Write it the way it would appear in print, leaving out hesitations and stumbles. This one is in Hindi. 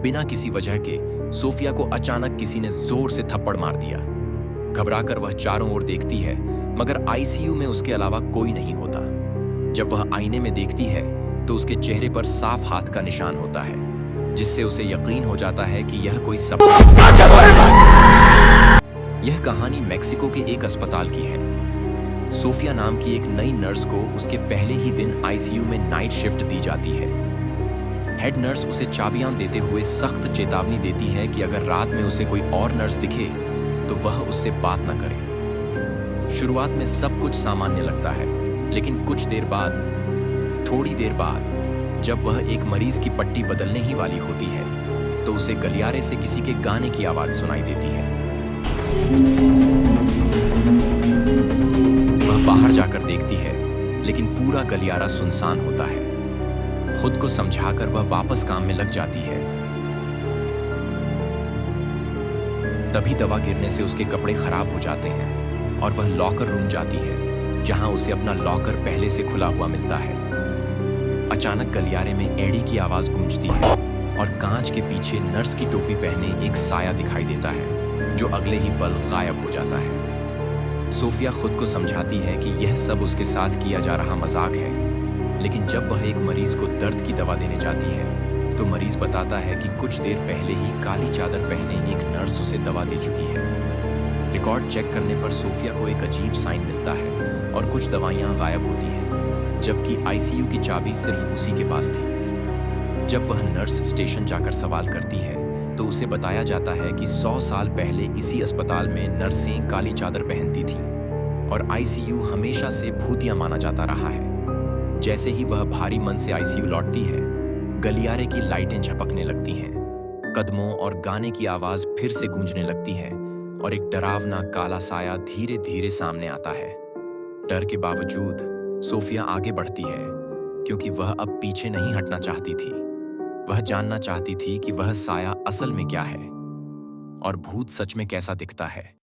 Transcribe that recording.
बिना किसी वजह के सोफिया को अचानक किसी ने जोर से थप्पड़ मार दिया। घबराकर वह चारों ओर देखती है, मगर आईसीयू में उसके अलावा कोई नहीं होता। जब वह आईने में देखती है तो उसके चेहरे पर साफ हाथ का निशान होता है, जिससे उसे यकीन हो जाता है कि यह कोई सपना। यह कहानी मेक्सिको के एक अस्पताल की है। सोफिया नाम की एक नई नर्स को उसके पहले ही दिन आईसीयू में नाइट शिफ्ट दी जाती है। हेड नर्स उसे चाबियां देते हुए सख्त चेतावनी देती है कि अगर रात में उसे कोई और नर्स दिखे तो वह उससे बात न करे। शुरुआत में सब कुछ सामान्य लगता है, लेकिन थोड़ी देर बाद जब वह एक मरीज की पट्टी बदलने ही वाली होती है तो उसे गलियारे से किसी के गाने की आवाज सुनाई देती है। वह बाहर जाकर देखती है, लेकिन पूरा गलियारा सुनसान होता है। खुद को समझाकर वह वापस काम में लग जाती है। तभी दवा गिरने से उसके कपड़े खराब हो जाते हैं और वह लॉकर रूम जाती है, जहां उसे अपना लॉकर पहले से खुला हुआ मिलता है। अचानक गलियारे में एड़ी की आवाज गूंजती है और कांच के पीछे नर्स की टोपी पहने एक साया दिखाई देता है, जो अगले ही पल गायब हो जाता है। सोफिया खुद को समझाती है कि यह सब उसके साथ किया जा रहा मजाक है, लेकिन जब वह एक मरीज को दर्द की दवा देने जाती है तो मरीज बताता है कि कुछ देर पहले ही काली चादर पहने एक नर्स उसे दवा दे चुकी है। रिकॉर्ड चेक करने पर सोफिया को एक अजीब साइन मिलता है और कुछ दवाइयां गायब होती हैं, जबकि आईसीयू की चाबी सिर्फ उसी के पास थी। जब वह नर्स स्टेशन जाकर सवाल करती है तो उसे बताया जाता है कि 100 साल पहले इसी अस्पताल में नर्सें काली चादर पहनती थीं और आईसीयू हमेशा से भूतिया माना जाता रहा है। जैसे ही वह भारी मन से आईसीयू लौटती है, गलियारे की लाइटें झपकने लगती हैं, कदमों और गाने की आवाज फिर से गूंजने लगती है और एक डरावना काला साया धीरे धीरे सामने आता है। डर के बावजूद सोफिया आगे बढ़ती है, क्योंकि वह अब पीछे नहीं हटना चाहती थी। वह जानना चाहती थी कि वह साया असल में क्या है और भूत सच में कैसा दिखता है।